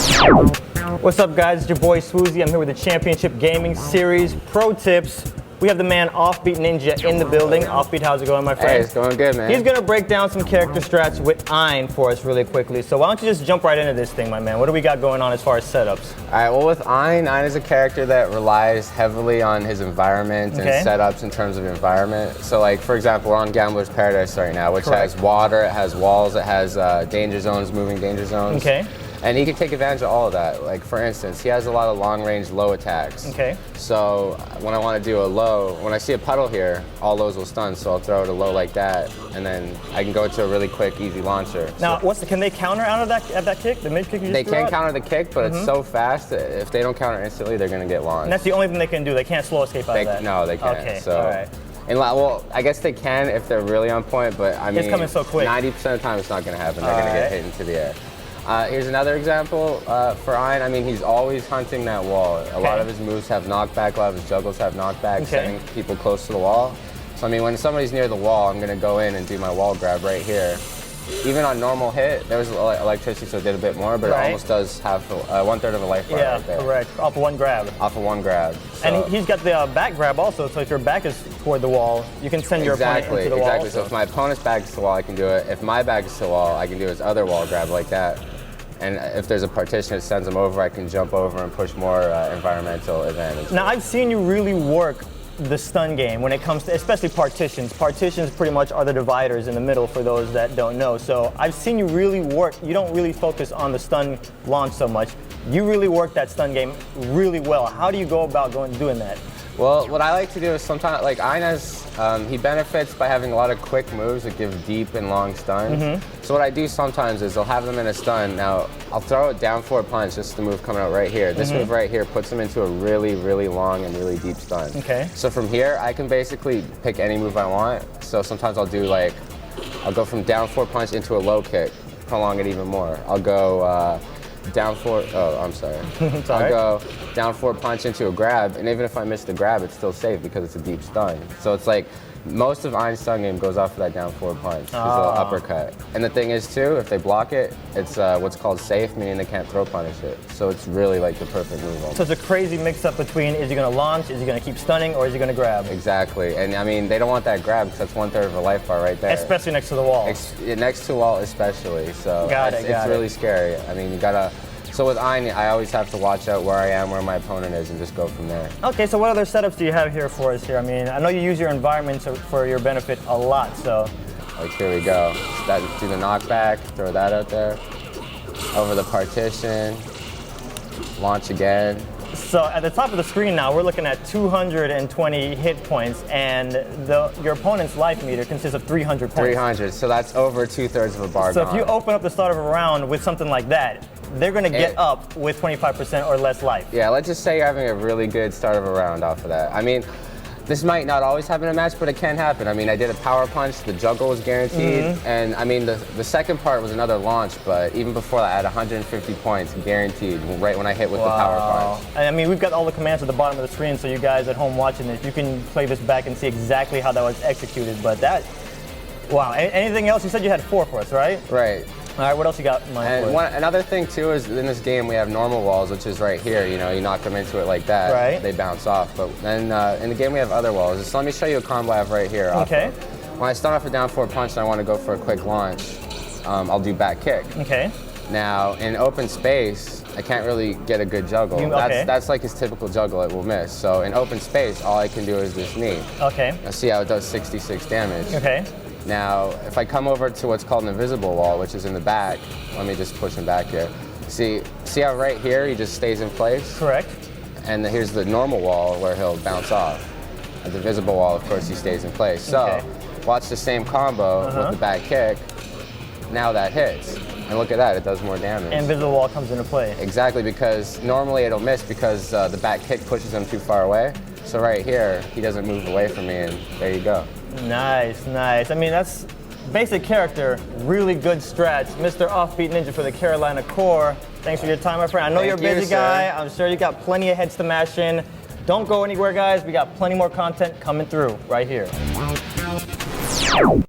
What's up, guys? It's your boy Swoozy. I'm here with the Championship Gaming Series Pro Tips. We have the man Offbeat Ninja in the building. Offbeat, how's it going, my friend? Hey, it's going good, man. He's gonna break down some character strats with Ein for us really quickly. So why don't you just jump right into this thing, my man? What do we got going on as far as setups? All right, well, with Ein is a character that relies heavily on his environment and setups in terms of environment. So, like, for example, we're on Gambler's Paradise right now, which has water, it has walls, it has danger zones, moving danger zones. Okay. And he can take advantage of all of that. Like, for instance, he has a lot of long-range low attacks. Okay. So when I want to do a low, when I see a puddle here, all lows will stun, so I'll throw it a low like that, and then I can go into a really quick, easy launcher. Now, can they counter out of that kick, the mid kick you just They threw can out? counter the kick, but it's so fast that if they don't counter instantly, they're going to get launched. And that's the only thing they can do. They can't slow escape out of that. No, they can't. Okay, so, all right. And well, I guess they can if they're really on point, but I mean, it's coming so quick. 90% of the time it's not going to happen. They're going to get hit into the air. Here's another example for Ein. I mean, he's always hunting that wall. A lot of his moves have knockback, a lot of his juggles have knockback, setting people close to the wall. So I mean, when somebody's near the wall, I'm going to go in and do my wall grab right here. Even on normal hit, there was electricity, so it did a bit more, but it almost does have 1/3 of a life bar right there. Yeah, correct. Off of one grab. Off of one grab. So. And he's got the back grab also, so if your back is toward the wall, you can send your opponent into the wall. Exactly, so if my opponent's back is to the wall, I can do it. If my back is to the wall, I can do his other wall grab like that. And if there's a partition that sends them over, I can jump over and push more environmental advantage. Now, I've seen you really work the stun game when it comes to, especially partitions. Partitions pretty much are the dividers in the middle for those that don't know. So I've seen you really work. You don't really focus on the stun launch so much. You really work that stun game really well. How do you go about doing that? Well, what I like to do is sometimes, like Ein's, he benefits by having a lot of quick moves that give deep and long stuns. So what I do sometimes is I'll have them in a stun. Now, I'll throw it down for a punch, just the move coming out right here. This move right here puts them into a really, really long and really deep stun. Okay. So from here, I can basically pick any move I want. So sometimes I'll do like, I'll go from down 4 punch into a low kick, prolong it even more. I'll go down 4, oh, I'm sorry. I'll go down 4 punch into a grab, and even if I miss the grab, it's still safe because it's a deep stun. So it's like, most of Ein's stun game goes off of that down 4 punch, his little uppercut. And the thing is too, if they block it, it's what's called safe, meaning they can't throw punish it. So it's really like the perfect move. So it's a crazy mix up between, is he gonna launch, is he gonna keep stunning, or is he gonna grab? Exactly, and I mean, they don't want that grab because that's 1/3 of a life bar right there. Especially next to the wall. Next to the wall especially, so it's really scary. I mean, you gotta, so with Ein, I always have to watch out where I am, where my opponent is, and just go from there. Okay, so what other setups do you have here for us here? I mean, I know you use your environment for your benefit a lot, so. Like, here we go. Do the knockback, throw that out there. Over the partition, launch again. So at the top of the screen now, we're looking at 220 hit points, and your opponent's life meter consists of 300 points. 300, so that's over 2/3 of a bar So gone. if you open up the start of a round with something like that, they're going to get up with 25% or less life. Yeah, let's just say you're having a really good start of a round off of that. I mean, this might not always happen in a match, but it can happen. I mean, I did a power punch, the juggle was guaranteed, and I mean, the second part was another launch, but even before that, I had 150 points guaranteed right when I hit with the power punch. I mean, we've got all the commands at the bottom of the screen, so you guys at home watching this, you can play this back and see exactly how that was executed, but that, wow. Anything else? You said you had 4 for us, right? Right. All right, what else you got in mind for us? Another thing too is in this game we have normal walls, which is right here. You know, you knock them into it like that, they bounce off. But then in the game we have other walls. So let me show you a combo I have right here. Okay. When I start off a down 4 punch and I want to go for a quick launch, I'll do back kick. Okay. Now in open space, I can't really get a good juggle. That's like his typical juggle, it will miss. So in open space, all I can do is this knee. Okay. Now see how it does 66 damage. Okay. Now, if I come over to what's called an invisible wall, which is in the back, let me just push him back here. See how right here he just stays in place? Correct. And here's the normal wall where he'll bounce off. At the visible wall, of course, he stays in place. So, watch the same combo with the back kick. Now that hits. And look at that, it does more damage. And invisible wall comes into play. Exactly, because normally it'll miss because the back kick pushes him too far away. So right here, he doesn't move away from me, and there you go. Nice, nice. I mean, that's basic character, really good strats. Mr. Offbeat Ninja for the Carolina Core. Thanks for your time, my friend. I know you're a busy guy. I'm sure you got plenty of heads to mash in. Don't go anywhere, guys. We got plenty more content coming through right here.